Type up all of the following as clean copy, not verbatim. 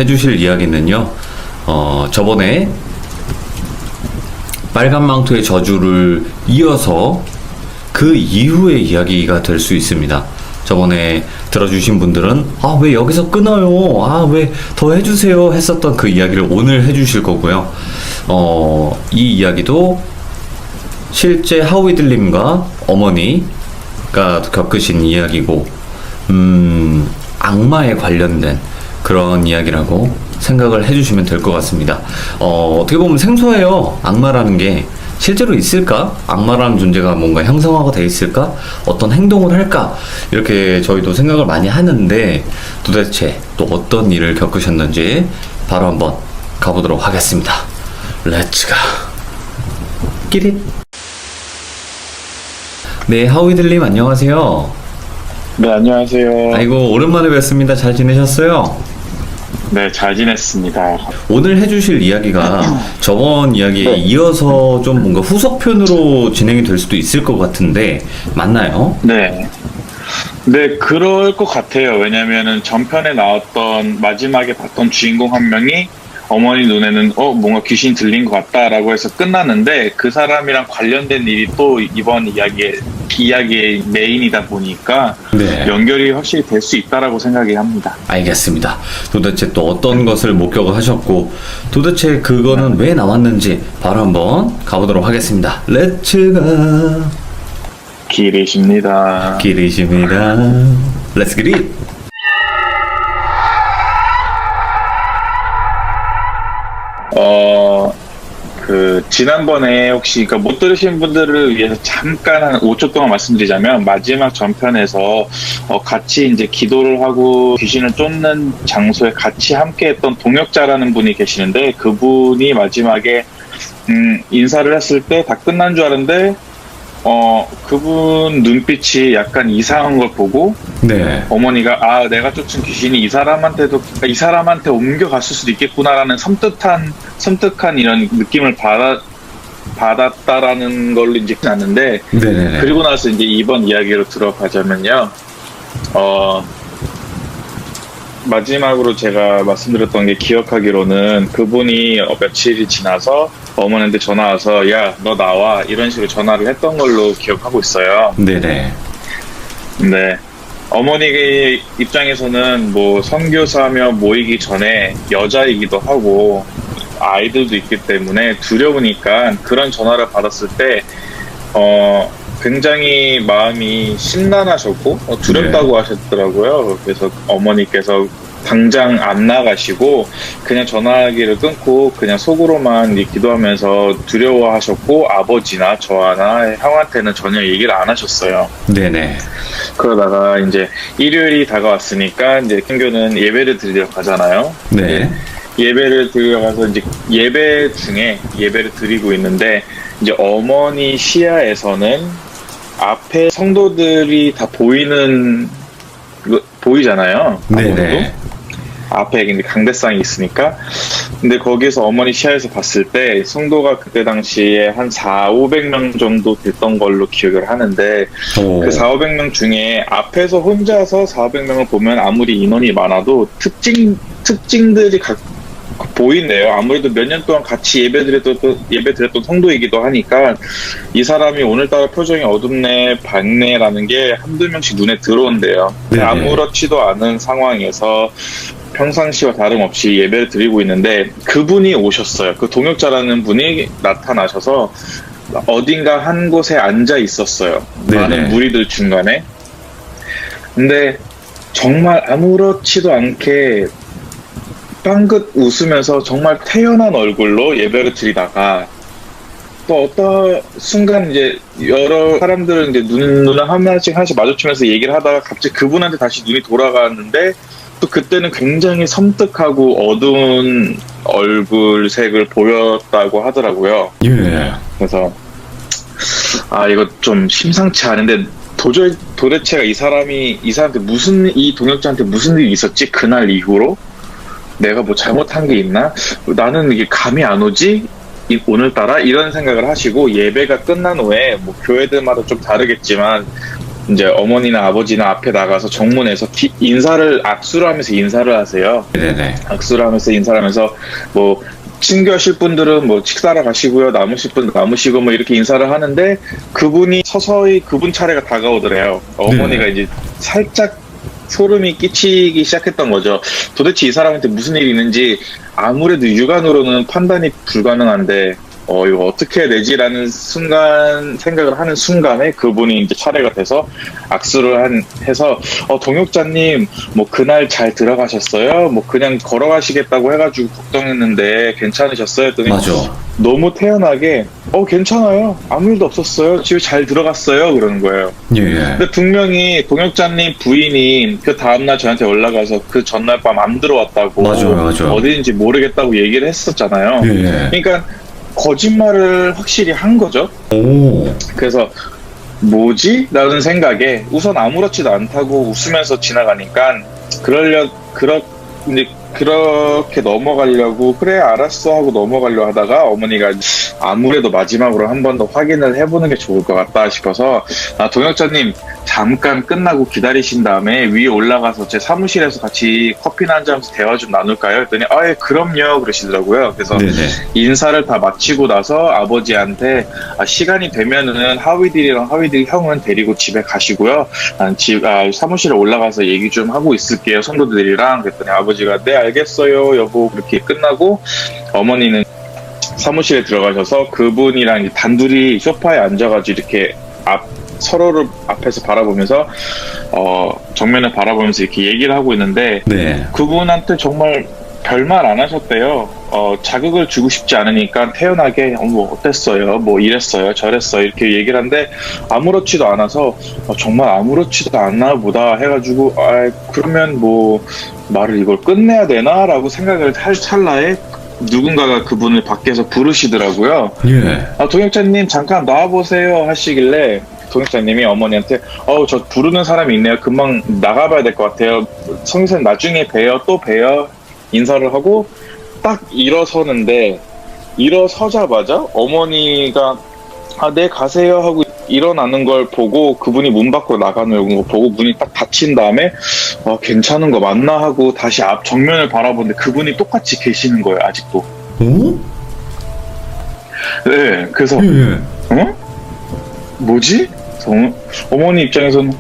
해주실 이야기는요, 저번에 빨간 망토의 저주를 이어서 그 이후의 이야기가 될 수 있습니다. 저번에 들어주신 분들은 왜 여기서 끊어요, 왜 더 해주세요 했었던 그 이야기를 오늘 해주실 거고요. 이 이야기도 실제 하우이들님과 어머니가 겪으신 이야기고, 악마에 관련된 그런 이야기라고 생각을 해주시면 될 것 같습니다. 어떻게 보면 생소해요. 악마라는 게 실제로 있을까? 악마라는 존재가 뭔가 형성화가 돼 있을까? 어떤 행동을 할까? 이렇게 저희도 생각을 많이 하는데, 도대체 또 어떤 일을 겪으셨는지 바로 한번 가보도록 하겠습니다. 렛츠가 끼릿. 네, 하우이들님 안녕하세요. 네, 안녕하세요. 아이고, 오랜만에 뵙습니다. 잘 지내셨어요? 네, 잘 지냈습니다. 오늘 해주실 이야기가 저번 이야기에 네. 이어서 좀 뭔가 후속편으로 진행이 될 수도 있을 것 같은데, 맞나요? 네. 네, 그럴 것 같아요. 왜냐면은 전편에 나왔던, 마지막에 봤던 주인공 한 명이 어머니 눈에는 뭔가 귀신 들린 것 같다라고 해서 끝났는데, 그 사람이랑 관련된 일이 또 이번 이야기의 메인이다 보니까 네. 연결이 확실히 될 수 있다라고 생각이 합니다. 알겠습니다. 도대체 또 어떤 것을 목격을 하셨고, 도대체 그거는 왜 나왔는지 바로 한번 가보도록 하겠습니다. 렛츠가 길이십니다. 길이십니다. 렛츠 기릿. 지난번에 혹시 못 들으신 분들을 위해서 잠깐 한 5초 동안 말씀드리자면, 마지막 전편에서 같이 이제 기도를 하고 귀신을 쫓는 장소에 같이 함께 했던 동역자라는 분이 계시는데, 그분이 마지막에 인사를 했을 때 다 끝난 줄 알았는데, 그분 눈빛이 약간 이상한 걸 보고, 네. 어머니가 내가 쫓은 귀신이 이 사람한테 옮겨갔을 수도 있겠구나라는 섬뜩한 이런 느낌을 받았다라는 걸로 이제 났는데, 네네네. 그리고 나서 이제 이번 이야기로 들어가자면요, 마지막으로 제가 말씀드렸던 게, 기억하기로는 그분이 며칠이 지나서 어머니한테 전화 와서 야, 너 나와, 이런 식으로 전화를 했던 걸로 기억하고 있어요. 네네. 네. 어머니 입장에서는 선교사며 모이기 전에 여자이기도 하고 아이들도 있기 때문에 두려우니까, 그런 전화를 받았을 때 굉장히 마음이 심란하셨고 두렵다고 하셨더라고요. 그래서 어머니께서 당장 안 나가시고 그냥 전화기를 끊고 그냥 속으로만 기도하면서 두려워하셨고, 아버지나 저나 형한테는 전혀 얘기를 안 하셨어요. 네네. 그러다가 이제 일요일이 다가왔으니까 이제 킹교는 예배를 드리러 가잖아요. 네. 예배를 드리러 가서 이제 예배 중에 예배를 드리고 있는데, 이제 어머니 시야에서는 앞에 성도들이 다 보이잖아요. 네네. 앞에 이제 강대상이 있으니까. 근데 거기서 어머니 시야에서 봤을 때 성도가 그때 당시에 한 400~500명 정도 됐던 걸로 기억을 하는데, 그 400~500명 중에 앞에서 혼자서 400명을 보면 아무리 인원이 많아도 특징들이 보인대요. 아무래도 몇 년 동안 같이 예배드렸던 성도이기도 하니까, 이 사람이 오늘따라 표정이 어둡네, 밝네라는 게 한두 명씩 눈에 들어온대요. 아무렇지도 않은 상황에서 평상시와 다름없이 예배를 드리고 있는데, 그분이 오셨어요. 그 동역자라는 분이 나타나셔서 어딘가 한 곳에 앉아 있었어요. 많은 무리들 중간에. 근데 정말 아무렇지도 않게 빵긋 웃으면서 정말 태연한 얼굴로 예배를 드리다가, 또 어떤 순간 이제 여러 사람들은 이제 눈을 하나씩 마주치면서 얘기를 하다가 갑자기 그분한테 다시 눈이 돌아갔는데, 또 그때는 굉장히 섬뜩하고 어두운 얼굴색을 보였다고 하더라고요. 예. 그래서 이거 좀 심상치 않은데, 도대체가 이 동역자한테 무슨 일이 있었지? 그날 이후로 내가 잘못한 게 있나? 나는 이게 감이 안 오지? 오늘따라? 이런 생각을 하시고, 예배가 끝난 후에 교회들마다 좀 다르겠지만 이제 어머니나 아버지나 앞에 나가서 정문에서 악수를 하면서 인사를 하세요. 네네. 악수를 하면서 인사를 하면서 뭐 친교하실 분들은 뭐 식사를 가시고요. 남으실 분들 남으시고 뭐 이렇게 인사를 하는데 그분이 서서히 그분 차례가 다가오더래요. 어머니가 이제 살짝 소름이 끼치기 시작했던 거죠. 도대체 이 사람한테 무슨 일이 있는지 아무래도 육안으로는 판단이 불가능한데 이거 어떻게 해야 되지라는 생각을 하는 순간에 그분이 이제 차례가 돼서 악수를 해서 동역자님 뭐 그날 잘 들어가셨어요? 뭐 그냥 걸어가시겠다고 해가지고 걱정했는데 괜찮으셨어요? 했더니 맞아. 너무 태연하게 괜찮아요. 아무 일도 없었어요. 집에 잘 들어갔어요. 그러는 거예요. 예. 근데 분명히 동역자님 부인이 그 다음날 저한테 연락와서 그 전날 밤 안 들어왔다고 맞아. 어디인지 모르겠다고 얘기를 했었잖아요. 예. 그러니까 거짓말을 확실히 한 거죠. 오. 그래서 뭐지? 라는 생각에 우선 아무렇지도 않다고 웃으면서 지나가니까 이제 그렇게 넘어가려고 그래 알았어 하고 넘어가려고 하다가 어머니가 아무래도 마지막으로 한 번 더 확인을 해보는 게 좋을 것 같다 싶어서 동역자님 잠깐 끝나고 기다리신 다음에 위에 올라가서 제 사무실에서 같이 커피나 한잔 하면서 대화 좀 나눌까요? 했더니 예 그럼요 그러시더라고요. 그래서 네네. 인사를 다 마치고 나서 아버지한테 시간이 되면은 하위들이랑 하위들 형은 데리고 집에 가시고요. 난 사무실에 올라가서 얘기 좀 하고 있을게요. 성도들이랑. 그랬더니 아버지가 네 알겠어요 여보. 그렇게 끝나고 어머니는 사무실에 들어가셔서 그분이랑 단둘이 소파에 앉아가지고 이렇게 서로를 앞에서 바라보면서 정면을 바라보면서 이렇게 얘기를 하고 있는데 네. 그분한테 정말 별말 안 하셨대요. 자극을 주고 싶지 않으니까 태연하게 뭐 어땠어요? 뭐 이랬어요? 저랬어요? 이렇게 얘기를 하는데 아무렇지도 않아서 정말 아무렇지도 않나 보다 해가지고 그러면 뭐 말을 이걸 끝내야 되나? 라고 생각을 할 찰나에 누군가가 그분을 밖에서 부르시더라고요. 예. 동역자님 잠깐 나와보세요 하시길래 동역자님이 어머니한테 저 부르는 사람이 있네요. 금방 나가봐야 될 것 같아요. 성교사님 나중에 봬요. 또 봬요. 인사를 하고 딱 일어서는데 일어서자마자 어머니가 네 가세요 하고 일어나는 걸 보고 그분이 문 밖으로 나가는 거 보고 문이 딱 닫힌 다음에 괜찮은 거 맞나 하고 다시 앞 정면을 바라보는데 그분이 똑같이 계시는 거예요. 아직도. 오? 네. 그래서 예. 뭐지? 어머니 입장에서는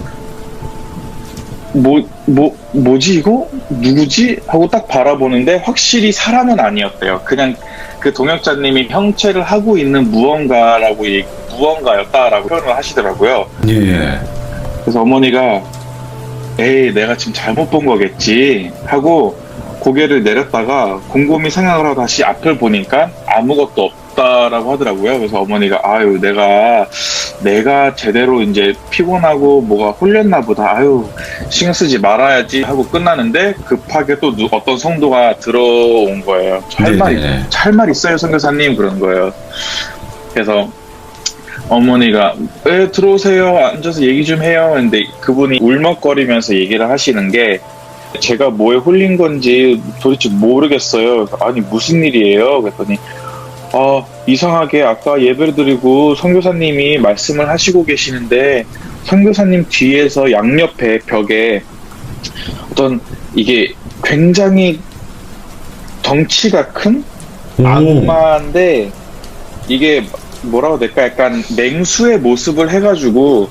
뭐지 이거? 누구지? 하고 딱 바라보는데 확실히 사람은 아니었대요. 그냥 그 동역자님이 형체를 하고 있는 무언가였다라고 표현을 하시더라고요. 예. 그래서 어머니가 에이 내가 지금 잘못 본 거겠지 하고 고개를 내렸다가 곰곰이 생각을 하고 다시 앞을 보니까 아무것도 없다라고 하더라고요. 그래서 어머니가 내가 제대로 이제 피곤하고 뭐가 홀렸나 보다. 신경 쓰지 말아야지 하고 끝나는데 급하게 또 어떤 성도가 들어온 거예요. 할 말 있어요 선교사님 그런 거예요. 그래서 어머니가 들어오세요 앉아서 얘기 좀 해요. 근데 그분이 울먹거리면서 얘기를 하시는 게 제가 뭐에 홀린 건지 도대체 모르겠어요. 아니 무슨 일이에요? 그랬더니 이상하게 아까 예배를 드리고 선교사님이 말씀을 하시고 계시는데 선교사님 뒤에서 양옆에 벽에 어떤 이게 굉장히 덩치가 큰 악마인데 이게 뭐라고 될까 약간 맹수의 모습을 해가지고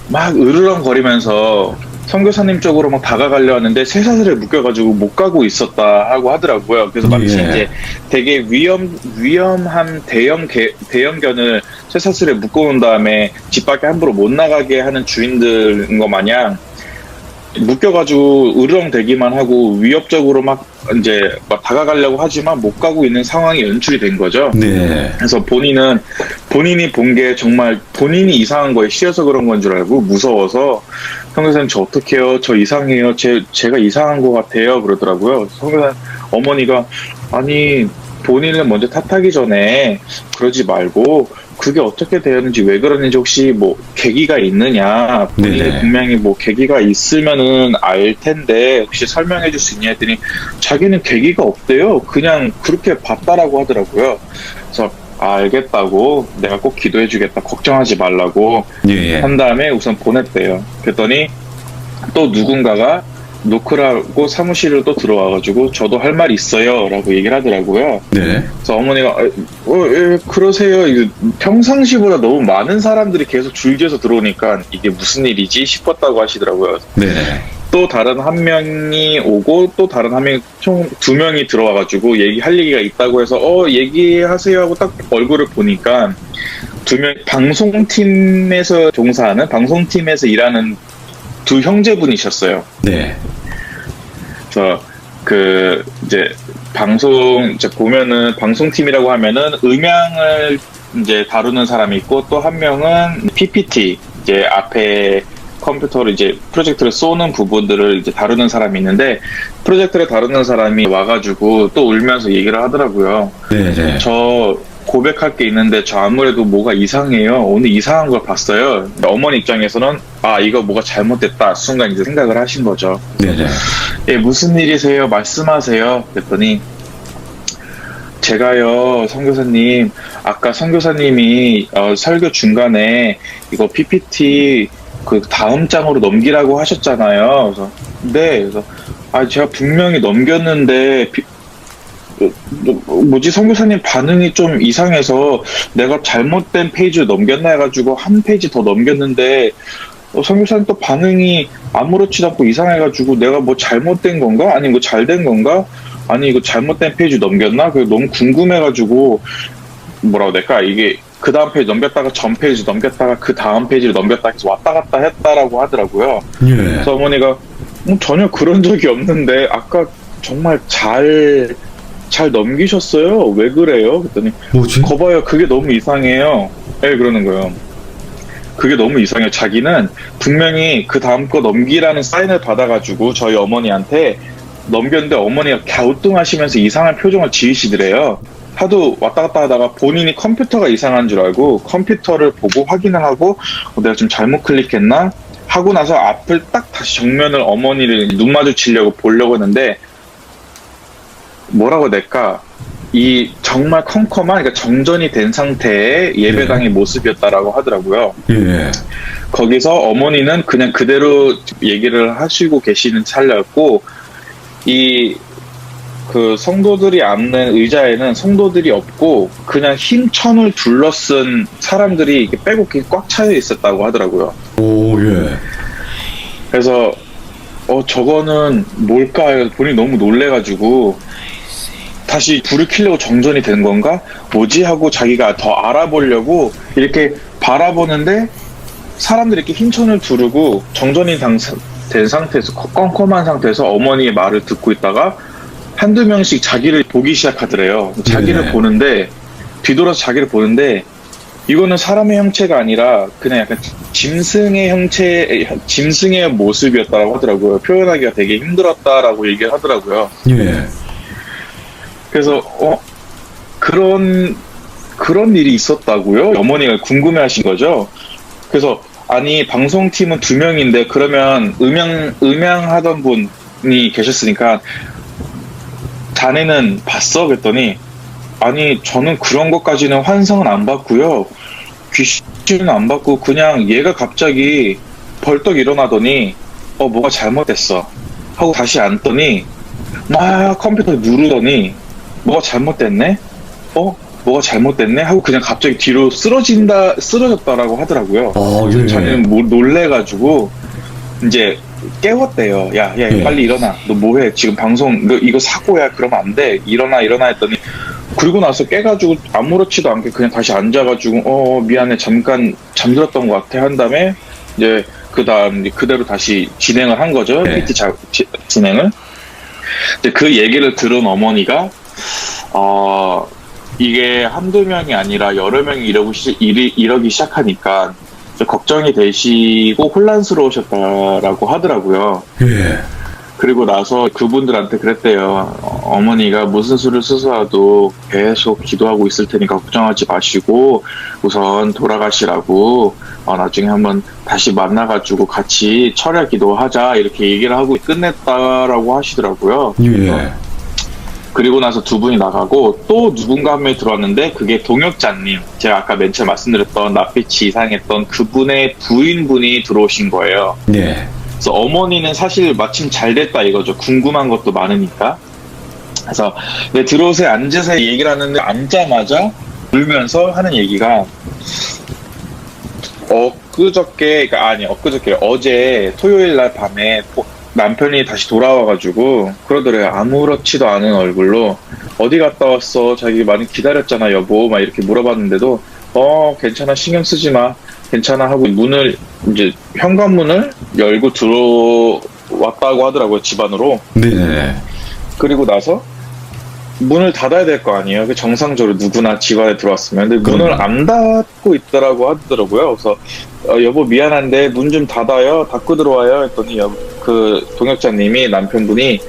막 으르렁거리면서 선교사님 쪽으로 막 다가가려 하는데 쇠사슬에 묶여가지고 못 가고 있었다 하고 하더라고요. 그래서 마치 이제 되게 위험한 대형견을 쇠사슬에 묶어놓은 다음에 집 밖에 함부로 못 나가게 하는 주인들인 거 마냥 묶여가지고 으르렁대기만 하고 위협적으로 막 다가가려고 하지만 못 가고 있는 상황이 연출이 된 거죠. 네. 그래서 본인이 본 게 정말 본인이 이상한 거에 씌여서 그런 건 줄 알고 무서워서 선교사님 저 어떡해요? 저 이상해요. 제가 이상한 것 같아요. 그러더라고요. 선교사님 어머니가 아니 본인을 먼저 탓하기 전에 그러지 말고 그게 어떻게 되었는지 왜 그러는지 혹시 뭐 계기가 있느냐 본인이 네네. 분명히 뭐 계기가 있으면은 알 텐데 혹시 설명해 줄 수 있냐 했더니 자기는 계기가 없대요. 그냥 그렇게 봤다라고 하더라고요. 그래서 알겠다고, 내가 꼭 기도해주겠다, 걱정하지 말라고 예, 예. 한 다음에 우선 보냈대요. 그랬더니 또 누군가가 노크라고 사무실로 또 들어와가지고 저도 할 말 있어요 라고 얘기를 하더라고요. 네. 그래서 어머니가 예, 그러세요. 이게 평상시보다 너무 많은 사람들이 계속 줄지어서 들어오니까 이게 무슨 일이지 싶었다고 하시더라고요. 네. 또 다른 한 명이 오고 또 다른 한 명이 총 2명이 들어와가지고 얘기할 얘기가 있다고 해서 얘기하세요 하고 딱 얼굴을 보니까 2명 방송팀에서 종사하는 방송팀에서 일하는 2 형제분이셨어요. 네. 그래서 이제 이제 보면은 방송팀이라고 하면은 음향을 이제 다루는 사람이 있고 또 한 명은 PPT 이제 앞에 컴퓨터로 이제 프로젝트를 쏘는 부분들을 이제 다루는 사람이 있는데 프로젝트를 다루는 사람이 와가지고 또 울면서 얘기를 하더라고요. 네, 네. 저 고백할 게 있는데 저 아무래도 뭐가 이상해요. 오늘 이상한 걸 봤어요. 근데 어머니 입장에서는 이거 뭐가 잘못됐다 순간 이제 생각을 하신 거죠. 네, 네. 예, 무슨 일이세요? 말씀하세요. 그랬더니 제가요, 선교사님, 아까 선교사님이 설교 중간에 이거 PPT 그 다음 장으로 넘기라고 하셨잖아요. 그래서 네, 그래서 제가 분명히 넘겼는데 뭐지 선교사님 반응이 좀 이상해서 내가 잘못된 페이지를 넘겼나 해가지고 한 페이지 더 넘겼는데 선교사님 또 반응이 아무렇지도 않고 이상해가지고 내가 뭐 잘못된 건가? 아니 뭐 잘된 건가? 아니 이거 잘못된 페이지 넘겼나? 그게 너무 궁금해가지고 뭐라고 해야 될까? 이게 그 다음 페이지 넘겼다가 전 페이지 넘겼다가 그 다음 페이지를 넘겼다 해서 왔다 갔다 했다라고 하더라고요. 예. 그래서 어머니가 전혀 그런 적이 없는데 아까 정말 잘 넘기셨어요? 왜 그래요? 그랬더니 뭐지? 거봐요 그게 너무 이상해요. 네, 그러는 거예요. 그게 너무 이상해요. 자기는 분명히 그 다음 거 넘기라는 사인을 받아가지고 저희 어머니한테 넘겼는데 어머니가 갸우뚱하시면서 이상한 표정을 지으시더래요. 하도 왔다 갔다 하다가 본인이 컴퓨터가 이상한 줄 알고 컴퓨터를 보고 확인을 하고 내가 좀 잘못 클릭했나? 하고 나서 앞을 딱 다시 정면을 어머니를 눈 마주치려고 보려고 했는데 뭐라고 낼까? 이 정말 컴컴한 그러니까 정전이 된 상태의 예배당의 모습이었다라고 하더라고요. 예. 거기서 어머니는 그냥 그대로 얘기를 하시고 계시는 찰나였고 그 성도들이 앉는 의자에는 성도들이 없고 그냥 흰천을 둘러쓴 사람들이 이렇게 빼곡히 꽉 차여 있었다고 하더라고요. 오, 예. 그래서 저거는 뭘까? 본인이 너무 놀래가지고 다시 불을 켜려고 정전이 된 건가? 뭐지? 하고 자기가 더 알아보려고 이렇게 바라보는데 사람들이 이렇게 흰천을 두르고 정전이 된 상태에서 컴컴한 상태에서 어머니의 말을 듣고 있다가 한두 명씩 자기를 보기 시작하더래요. 자기를 보는데 뒤돌아서 자기를 보는데 이거는 사람의 형체가 아니라 그냥 약간 짐승의 모습이었다라고 하더라고요. 표현하기가 되게 힘들었다라고 얘기를 하더라고요. 예. 그래서 그런 일이 있었다고요? 어머니가 궁금해하신 거죠. 그래서 아니 방송팀은 2명인데 그러면 음향하던 분이 계셨으니까 자네는 봤어? 그랬더니 아니 저는 그런 것까지는 환상은 안 봤고요. 귀신은 안 봤고 그냥 얘가 갑자기 벌떡 일어나더니 뭐가 잘못됐어 하고 다시 앉더니 막 컴퓨터 누르더니 뭐가 잘못됐네? 뭐가 잘못됐네? 하고 그냥 갑자기 뒤로 쓰러졌다라고 하더라고요. 예. 자기는 놀래가지고 이제 깨웠대요. 야, 빨리 일어나. 너 뭐해? 지금 방송 이거 사고야. 그러면 안 돼. 일어나 했더니 그리고 나서 깨가지고 아무렇지도 않게 그냥 다시 앉아가지고 미안해. 잠깐 잠들었던 것 같아. 한 다음에 이제 그다음 그대로 다시 진행을 한 거죠. 네. PT 진행을. 이제 그 얘기를 들은 어머니가 이게 한두 명이 아니라 여러 명이 이러기 시작하니까 걱정이 되시고 혼란스러우셨다라고 하더라고요. 예. 그리고 나서 그분들한테 그랬대요. 어머니가 무슨 수를 쓰서라도 계속 기도하고 있을 테니까 걱정하지 마시고 우선 돌아가시라고 나중에 한번 다시 만나가지고 같이 철야 기도하자 이렇게 얘기를 하고 끝냈다라고 하시더라고요. 예. 그리고 나서 두 분이 나가고 또 누군가 한 명이 들어왔는데 그게 동역자님, 제가 아까 맨 처음 말씀드렸던 낯빛이 이상했던 그분의 부인분이 들어오신 거예요. 네. 그래서 어머니는 사실 마침 잘 됐다 이거죠. 궁금한 것도 많으니까. 그래서 네, 들어오세요, 앉으세요 얘기를 하는데 앉자마자 울면서 하는 얘기가 엊그저께 어제 토요일 날 밤에 남편이 다시 돌아와가지고 그러더래요. 아무렇지도 않은 얼굴로 어디 갔다 왔어? 자기 많이 기다렸잖아 여보, 막 이렇게 물어봤는데도 괜찮아, 신경 쓰지 마, 괜찮아 하고 이제 현관문을 열고 들어왔다고 하더라고요, 집 안으로. 네네. 그리고 나서 문을 닫아야 될 거 아니에요. 그 정상적으로 누구나 집 안에 들어왔으면. 근데 문을 그럼요. 안 닫고 있더라고 하더라고요. 그래서 여보 미안한데 문 좀 닫아요, 닫고 들어와요 했더니 그 동역자님이, 남편분이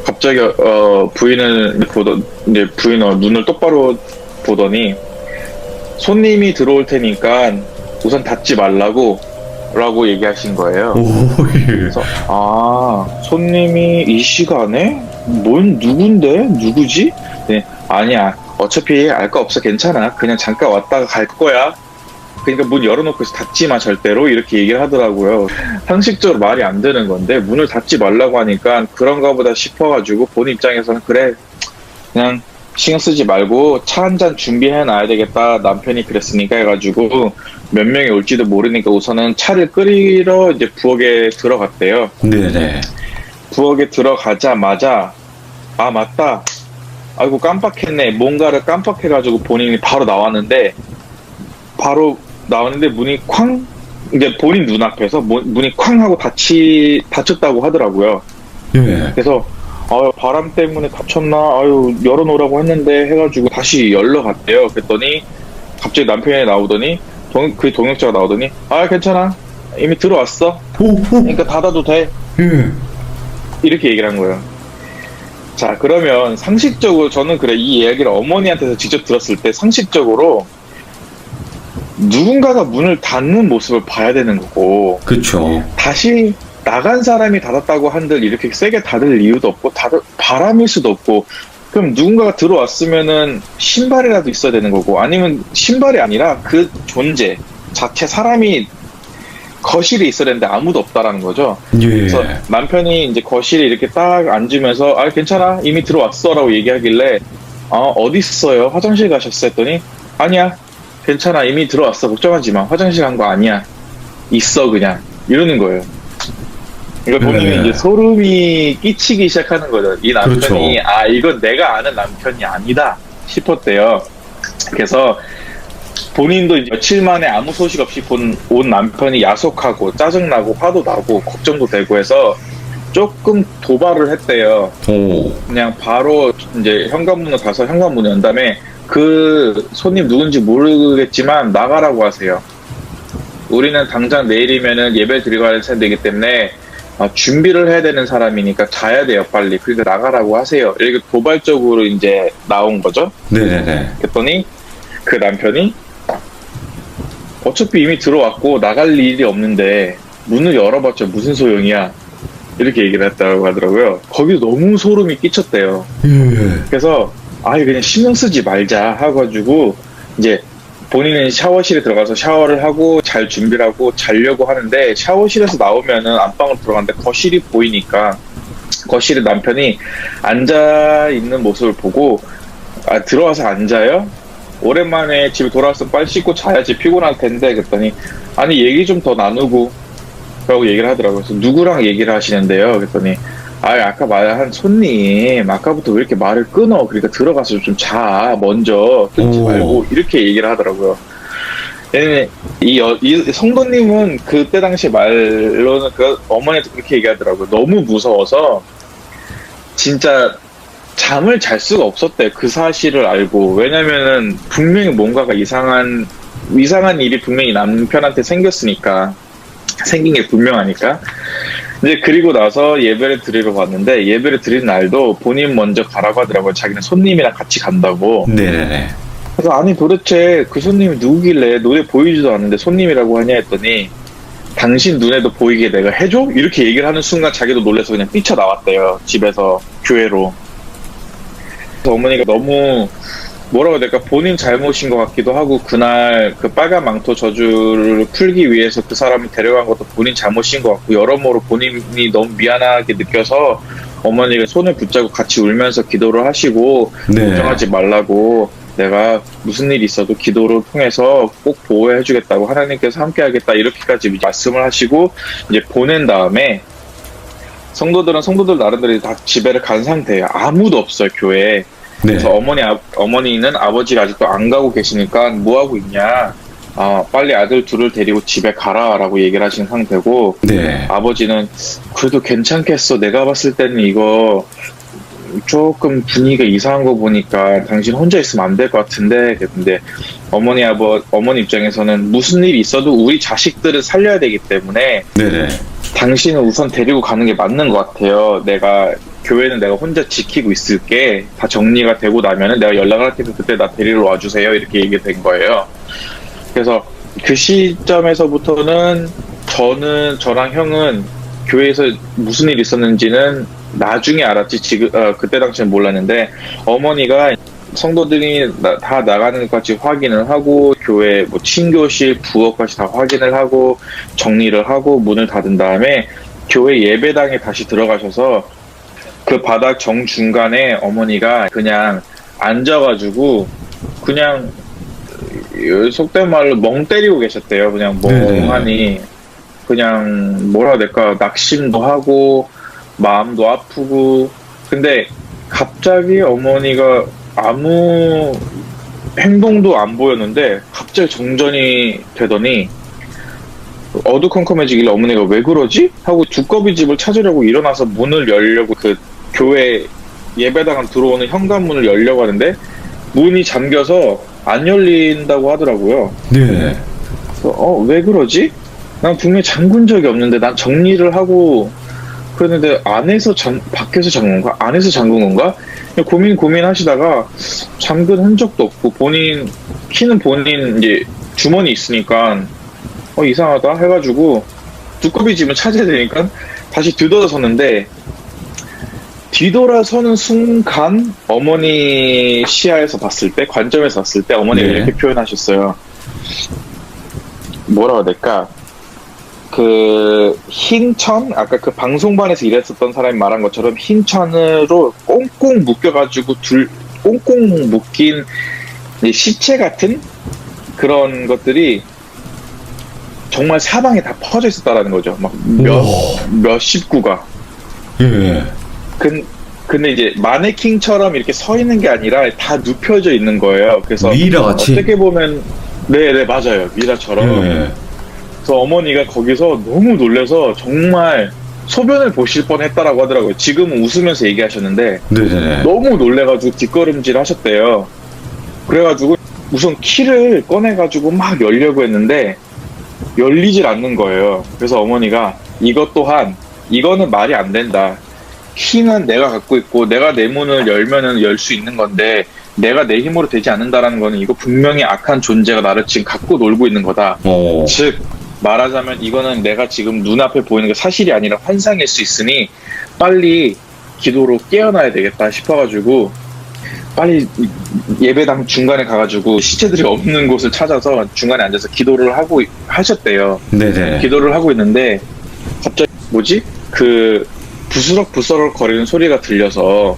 갑자기 부인을 이제 부인 눈을 똑바로 보더니 손님이 들어올 테니까 우선 닫지 말라고 라고 얘기하신 거예요. 오, 예. 그래서 손님이 이 시간에? 누군데? 누구지? 네, 아니야, 어차피 알 거 없어, 괜찮아, 그냥 잠깐 왔다가 갈 거야, 그러니까 문 열어놓고 닫지 마 절대로, 이렇게 얘기를 하더라고요. 상식적으로 말이 안 되는 건데 문을 닫지 말라고 하니까 그런가 보다 싶어가지고 본인 입장에서는 그래, 그냥 신경 쓰지 말고 차 한 잔 준비해 놔야 되겠다, 남편이 그랬으니까 해가지고 몇 명이 올지도 모르니까 우선은 차를 끓이러 이제 부엌에 들어갔대요. 네네. 부엌에 들어가자마자 맞다, 아이고 깜빡했네, 뭔가를 깜빡해가지고 본인이 바로 나왔는데 문이 쾅, 이제 본인 눈앞에서 문이 쾅 하고 닫혔다고 하더라고요. 예. 그래서 바람 때문에 닫혔나, 열어놓으라고 했는데 해가지고 다시 열러 갔대요. 그랬더니 갑자기 남편이 나오더니 그 동역자가 나오더니 괜찮아, 이미 들어왔어, 그러니까 닫아도 돼, 예. 이렇게 얘기를 한 거예요. 자, 그러면 상식적으로 저는 이 이야기를 어머니한테서 직접 들었을 때 상식적으로 누군가가 문을 닫는 모습을 봐야 되는 거고, 그쵸. 다시 나간 사람이 닫았다고 한들 이렇게 세게 닫을 이유도 없고 바람일 수도 없고, 그럼 누군가가 들어왔으면은 신발이라도 있어야 되는 거고, 아니면 신발이 아니라 그 존재 자체, 사람이 거실에 있어야 되는데 아무도 없다라는 거죠. 예. 그래서 남편이 이제 거실에 이렇게 딱 앉으면서 괜찮아, 이미 들어왔어 라고 얘기하길래 어디 있어요? 화장실 가셨어? 했더니 아니야, 괜찮아, 이미 들어왔어, 걱정하지 마, 화장실 간 거 아니야, 있어 그냥, 이러는 거예요. 그러니까 본인이 네. 이제 소름이 끼치기 시작하는 거죠. 이 남편이 그렇죠. 이건 내가 아는 남편이 아니다 싶었대요. 그래서 본인도 이제 며칠 만에 아무 소식 없이 온 남편이 야속하고 짜증나고 화도 나고 걱정도 되고 해서 조금 도발을 했대요. 오. 그냥 바로 이제 현관문을 가서 현관문 연 다음에 그 손님 누군지 모르겠지만 나가라고 하세요. 우리는 당장 내일이면은 예배 드리고 할 텐데이기 때문에 준비를 해야 되는 사람이니까 자야 돼요, 빨리. 그러니까 나가라고 하세요. 이렇게 도발적으로 이제 나온 거죠. 네네네. 그랬더니 그 남편이 어차피 이미 들어왔고 나갈 일이 없는데 문을 열어봤자 무슨 소용이야, 이렇게 얘기를 했다고 하더라고요. 거기서 너무 소름이 끼쳤대요. 예. 그래서 그냥 신경 쓰지 말자 하고가지고 이제 본인은 샤워실에 들어가서 샤워를 하고 잘 준비를 하고 자려고 하는데, 샤워실에서 나오면은 안방으로 들어갔는데 거실이 보이니까 거실에 남편이 앉아 있는 모습을 보고 들어와서 앉아요? 오랜만에 집에 돌아와서 빨리 씻고 자야지, 피곤할 텐데. 그랬더니 얘기 좀 더 나누고 라고 얘기를 하더라고요. 그래서 누구랑 얘기를 하시는데요? 그랬더니 아까 말한 손님 아까부터 왜 이렇게 말을 끊어, 그러니까 들어가서 좀 자, 먼저 끊지 말고, 이렇게 얘기를 하더라고요. 이 성도님은 그때 당시 말로는 어머니한테 그렇게 얘기하더라고요. 너무 무서워서 진짜 잠을 잘 수가 없었대, 그 사실을 알고. 왜냐면은 분명히 뭔가가 이상한 일이 분명히 남편한테 생긴 게 분명하니까. 이제 그리고 나서 예배를 드리러 갔는데, 예배를 드리는 날도 본인 먼저 가라고 하더라고요. 자기는 손님이랑 같이 간다고. 네네네. 그래서 도대체 그 손님이 누구길래 눈에 보이지도 않는데 손님이라고 하냐 했더니, 당신 눈에도 보이게 내가 해줘? 이렇게 얘기를 하는 순간 자기도 놀라서 그냥 뛰쳐나왔대요, 집에서 교회로. 어머니가 너무 뭐라고 해야 될까, 본인 잘못인 것 같기도 하고, 그날 그 빨간 망토 저주를 풀기 위해서 그 사람을 데려간 것도 본인 잘못인 것 같고, 여러모로 본인이 너무 미안하게 느껴서 어머니가 손을 붙잡고 같이 울면서 기도를 하시고, 네. 걱정하지 말라고, 내가 무슨 일이 있어도 기도를 통해서 꼭 보호해 주겠다고, 하나님께서 함께 하겠다, 이렇게까지 말씀을 하시고 이제 보낸 다음에, 성도들은 성도들 나름대로 다 집에를 간 상태예요. 아무도 없어요, 교회에. 네. 그래서 어머니는 아버지가 아직도 안 가고 계시니까 뭐 하고 있냐, 빨리 아들 둘을 데리고 집에 가라라고 얘기를 하신 상태고, 네. 아버지는 그래도 괜찮겠어, 내가 봤을 때는 이거 조금 분위기가 이상한 거 보니까 당신 혼자 있으면 안 될 것 같은데. 근데 어머니 입장에서는 무슨 일이 있어도 우리 자식들을 살려야 되기 때문에 네네. 당신은 우선 데리고 가는 게 맞는 것 같아요. 교회는 내가 혼자 지키고 있을게. 다 정리가 되고 나면은 내가 연락을 할 테니까 그때 나 데리러 와주세요. 이렇게 얘기된 거예요. 그래서 그 시점에서부터는 저랑 형은 교회에서 무슨 일이 있었는지는 나중에 알았지, 그때 당시엔 몰랐는데, 어머니가 성도들이 다 나가는 것까지 확인을 하고, 교회 뭐 친교실, 부엌까지 다 확인을 하고, 정리를 하고, 문을 닫은 다음에 교회 예배당에 다시 들어가셔서 그 바닥 정중간에 어머니가 그냥 앉아가지고 그냥 속된 말로 멍 때리고 계셨대요. 그냥 멍하니. 그냥 뭐라 해야 될까, 낙심도 하고 마음도 아프고. 근데 갑자기 어머니가 아무 행동도 안 보였는데 갑자기 정전이 되더니 어두컴컴해지길래 어머니가 왜 그러지? 하고 두꺼비 집을 찾으려고 일어나서 문을 열려고, 그 교회 예배당을 들어오는 현관문을 열려고 하는데 문이 잠겨서 안 열린다고 하더라고요. 네. 그래서 왜 그러지? 난 분명히 잠근 적이 없는데, 난 정리를 하고 그랬는데 밖에서 잠근 건가? 안에서 잠근 건가? 고민하시다가 잠근 흔적도 없고, 키는 본인 이제 주머니 있으니까 이상하다 해가지고 두꺼비 집을 찾아야 되니까 다시 뒤돌아섰는데, 뒤돌아서는 순간 어머니 시야에서 봤을 때, 관점에서 봤을 때 어머니가 네. 이렇게 표현하셨어요. 뭐라고 해야 될까? 그 흰 천, 아까 그 방송반에서 일했었던 사람이 말한 것처럼 흰 천으로 꽁꽁 묶여가지고 꽁꽁 묶인 시체 같은 그런 것들이 정말 사방에 다 퍼져 있었다라는 거죠. 막 몇 식구가. 예. 근데 이제 마네킹처럼 이렇게 서 있는 게 아니라 다 눕혀져 있는 거예요. 그래서 미이라 같이. 어떻게 보면, 네, 맞아요, 미라처럼. 예. 그래서 어머니가 거기서 너무 놀라서 정말 소변을 보실 뻔했다라고 하더라고요. 지금은 웃으면서 얘기하셨는데 네네. 너무 놀래가지고 뒷걸음질 하셨대요. 그래가지고 우선 키를 꺼내가지고 막 열려고 했는데 열리질 않는 거예요. 그래서 어머니가 이거는 말이 안 된다. 키는 내가 갖고 있고 내가 내 문을 열면은 열 수 있는 건데, 내가 내 힘으로 되지 않는다라는 거는 이거 분명히 악한 존재가 나를 지금 갖고 놀고 있는 거다. 즉 말하자면 이거는 내가 지금 눈앞에 보이는 게 사실이 아니라 환상일 수 있으니 빨리 기도로 깨어나야 되겠다 싶어가지고 빨리 예배당 중간에 가가지고 시체들이 없는 곳을 찾아서 중간에 앉아서 기도를 하셨대요. 네네. 기도를 하고 있는데 갑자기 그 부스럭 거리는 소리가 들려서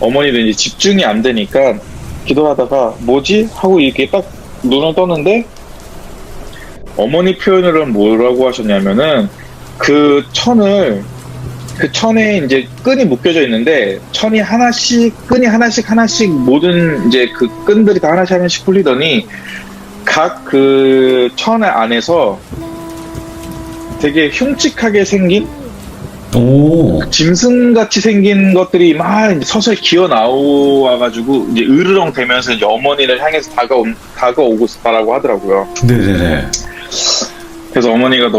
어머니도 이제 집중이 안 되니까 기도하다가 뭐지? 하고 이렇게 딱 눈을 떴는데, 어머니 표현으로는 뭐라고 하셨냐면은 그 천에 이제 끈이 묶여져 있는데 끈이 하나씩 모든 이제 그 끈들이 다 하나씩 풀리더니 각 그 천의 안에서 되게 흉측하게 생긴 짐승같이 생긴 것들이 막 이제 서서히 기어 나와가지고 이제 으르렁 대면서 이제 어머니를 향해서 다가오고 있었다라고 하더라고요. 네네네. 그래서 어머니가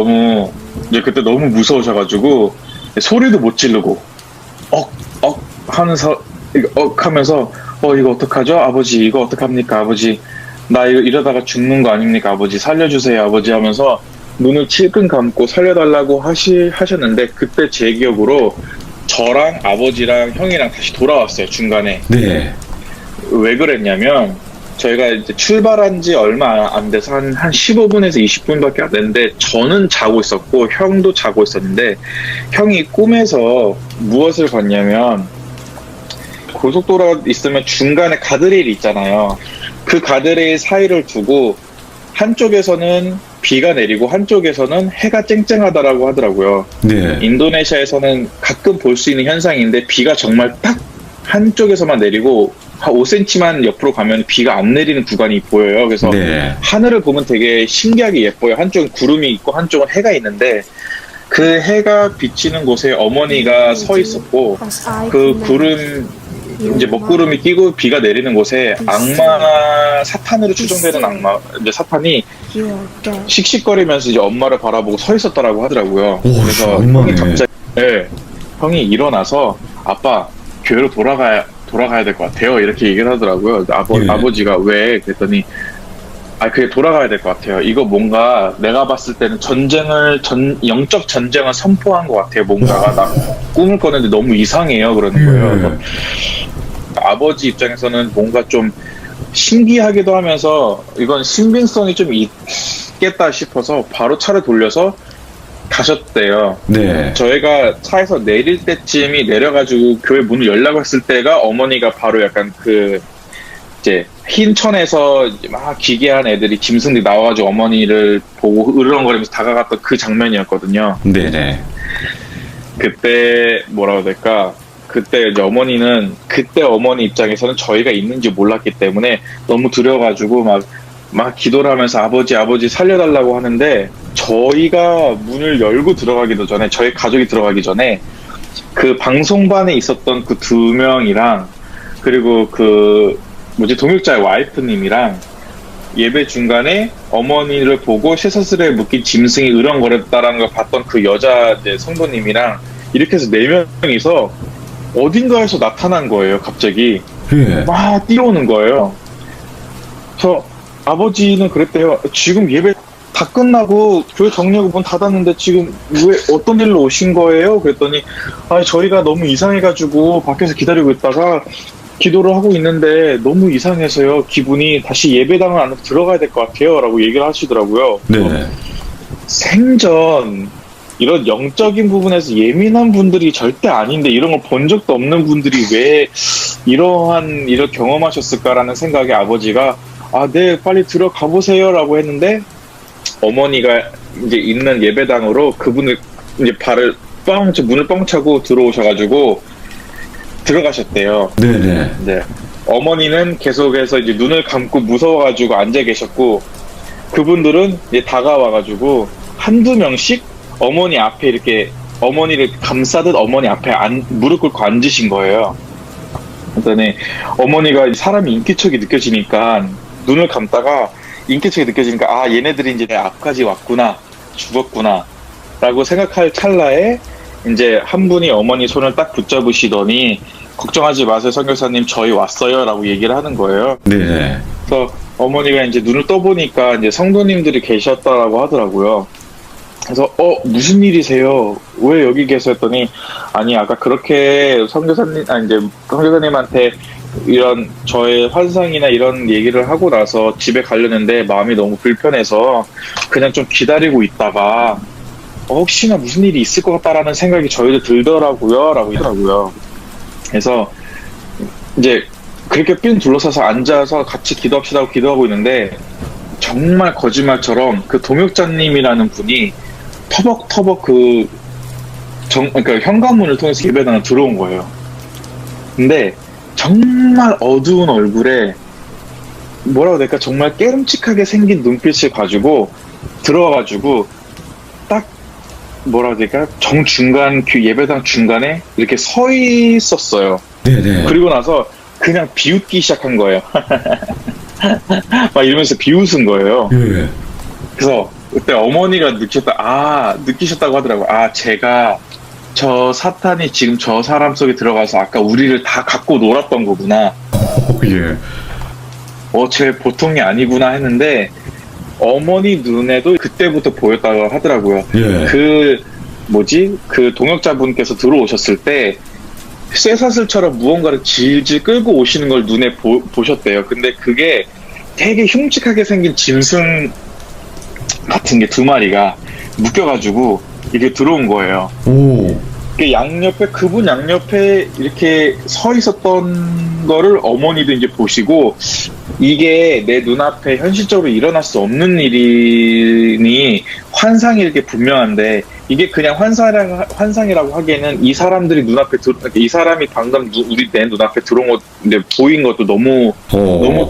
이제 그때 너무 무서우셔가지고 소리도 못 지르고 하면서 이거 어떡하죠? 아버지, 이거 어떡합니까? 아버지, 나 이러다가 죽는 거 아닙니까? 아버지, 살려주세요, 아버지 하면서 눈을 찔끔 감고 살려달라고 하셨는데, 그때 제 기억으로 저랑 아버지랑 형이랑 다시 돌아왔어요, 중간에. 네. 왜 그랬냐면 저희가 이제 출발한 지 얼마 안 돼서 한 15분에서 20분밖에 안 됐는데 저는 자고 있었고 형도 자고 있었는데 형이 꿈에서 무엇을 봤냐면 고속도로가 있으면 중간에 가드레일이 있잖아요. 그 가드레일 사이를 두고 한쪽에서는 비가 내리고 한쪽에서는 해가 쨍쨍하다라고 하더라고요. 네. 인도네시아에서는 가끔 볼 수 있는 현상인데 비가 정말 딱 한쪽에서만 내리고 한 5cm만 옆으로 가면 비가 안 내리는 구간이 보여요. 그래서 네. 하늘을 보면 되게 신기하게 예뻐요. 한쪽은 구름이 있고 한쪽은 해가 있는데 그 해가 비치는 곳에 어머니가 서 있었고 그 구름 이제 먹구름이 끼고 비가 내리는 곳에 악마 사탄으로 추정되는 악마 이제 사탄이 씩씩거리면서 이제 엄마를 바라보고 서 있었다라고 하더라고요. 오, 그래서 악마네. 형이 갑자기 형이 일어나서 아빠 교회로 돌아가야 될 것 같아요. 이렇게 얘기를 하더라고요. 예. 아버지가 왜? 그랬더니 그게 돌아가야 될 것 같아요. 이거 뭔가 내가 봤을 때는 영적 전쟁을 선포한 것 같아요. 뭔가가 나 꿈을 꿨는데 너무 이상해요. 그러는 거예요. 그래서 아버지 입장에서는 뭔가 좀 신기하기도 하면서 이건 신빙성이 좀 있겠다 싶어서 바로 차를 돌려서 가셨대요. 네. 저희가 차에서 내릴 때쯤이 내려가지고 교회 문을 열라고 했을 때가 어머니가 바로 약간 이제 흰천에서 막 기괴한 애들이 짐승들이 나와가지고 어머니를 보고 으르렁거리면서 다가갔던 그 장면이었거든요. 네네. 그때 뭐라고 해야 될까? 그때 이제 그때 어머니 입장에서는 저희가 있는지 몰랐기 때문에 너무 두려워가지고 막 기도를 하면서 아버지 살려달라고 하는데 저희가 문을 열고 들어가기도 전에 저희 가족이 들어가기 전에 그 방송반에 있었던 그 2명이랑 그리고 동역자의 와이프님이랑 예배 중간에 어머니를 보고 쇠사슬에 묶인 짐승이 으렁거렸다라는 걸 봤던 그 여자 이제 성도님이랑 이렇게 해서 4명이서 어딘가에서 나타난 거예요. 갑자기 예. 막 뛰어오는 거예요. 그래서 아버지는 그랬대요. 지금 예배 다 끝나고 교회 정리하고 문 닫았는데 지금 왜 어떤 일로 오신 거예요? 그랬더니 저희가 너무 이상해가지고 밖에서 기다리고 있다가 기도를 하고 있는데 너무 이상해서요. 기분이 다시 예배당 안으로 들어가야 될 것 같아요. 라고 얘기를 하시더라고요. 네. 생전 이런 영적인 부분에서 예민한 분들이 절대 아닌데 이런 걸 본 적도 없는 분들이 왜 이러한 일을 경험하셨을까라는 생각에 아버지가 네, 빨리 들어가 보세요 라고 했는데 어머니가 이제 있는 예배당으로 그분을 이제 문을 뻥 차고 들어오셔가지고 들어가셨대요. 네네. 네. 어머니는 계속해서 이제 눈을 감고 무서워가지고 앉아 계셨고 그분들은 이제 다가와가지고 한두 명씩 어머니 앞에 이렇게 어머니를 감싸듯 어머니 앞에 무릎 꿇고 앉으신 거예요. 그랬더니 어머니가 사람이 인기척이 느껴지니까 눈을 감다가 인기척이 느껴지니까 얘네들이 이제 내 앞까지 왔구나 죽었구나 라고 생각할 찰나에 이제 한 분이 어머니 손을 딱 붙잡으시더니 걱정하지 마세요 선교사님 저희 왔어요 라고 얘기를 하는 거예요. 네. 그래서 어머니가 이제 눈을 떠보니까 이제 성도님들이 계셨다라고 하더라고요. 그래서 무슨 일이세요? 왜 여기 계세요? 했더니 아까 그렇게 선교사님한테 이런 저의 환상이나 이런 얘기를 하고 나서 집에 가려는데 마음이 너무 불편해서 그냥 좀 기다리고 있다가 혹시나 무슨 일이 있을 것 같다라는 생각이 저희도 들더라고요 라고 하더라고요. 그래서 이제 그렇게 삥 둘러서서 앉아서 같이 기도합시다 하고 기도하고 있는데 정말 거짓말처럼 그 동역자님이라는 분이 터벅터벅 그러니까 현관문을 통해서 예배당에 들어온 거예요. 근데 정말 어두운 얼굴에 뭐라고 해야 될까 정말 깨름칙하게 생긴 눈빛을 가지고 들어와가지고 딱 뭐라고 해야 될까 정중간 예배당 중간에 이렇게 서 있었어요. 네네. 그리고 나서 그냥 비웃기 시작한 거예요. 막 이러면서 비웃은 거예요. 예. 그래서 그때 어머니가 느끼셨다고 하더라고요. 제가 저 사탄이 지금 저 사람 속에 들어가서 아까 우리를 다 갖고 놀았던 거구나. 예. 쟤 보통이 아니구나 했는데 어머니 눈에도 그때부터 보였다고 하더라고요. 예. 그 동역자분께서 들어오셨을 때 쇠사슬처럼 무언가를 질질 끌고 오시는 걸 눈에 보셨대요. 근데 그게 되게 흉측하게 생긴 짐승 같은 게 2마리가 묶여가지고 이게 들어온 거예요. 오. 그분 양옆에 이렇게 서 있었던 거를 어머니도 이제 보시고, 이게 내 눈앞에 현실적으로 일어날 수 없는 일이니 환상이 이렇게 분명한데, 이게 그냥 환상이라고 하기에는 이 사람들이 눈앞에 이 사람이 방금 내 눈앞에 들어온 것, 이제 보인 것도 너무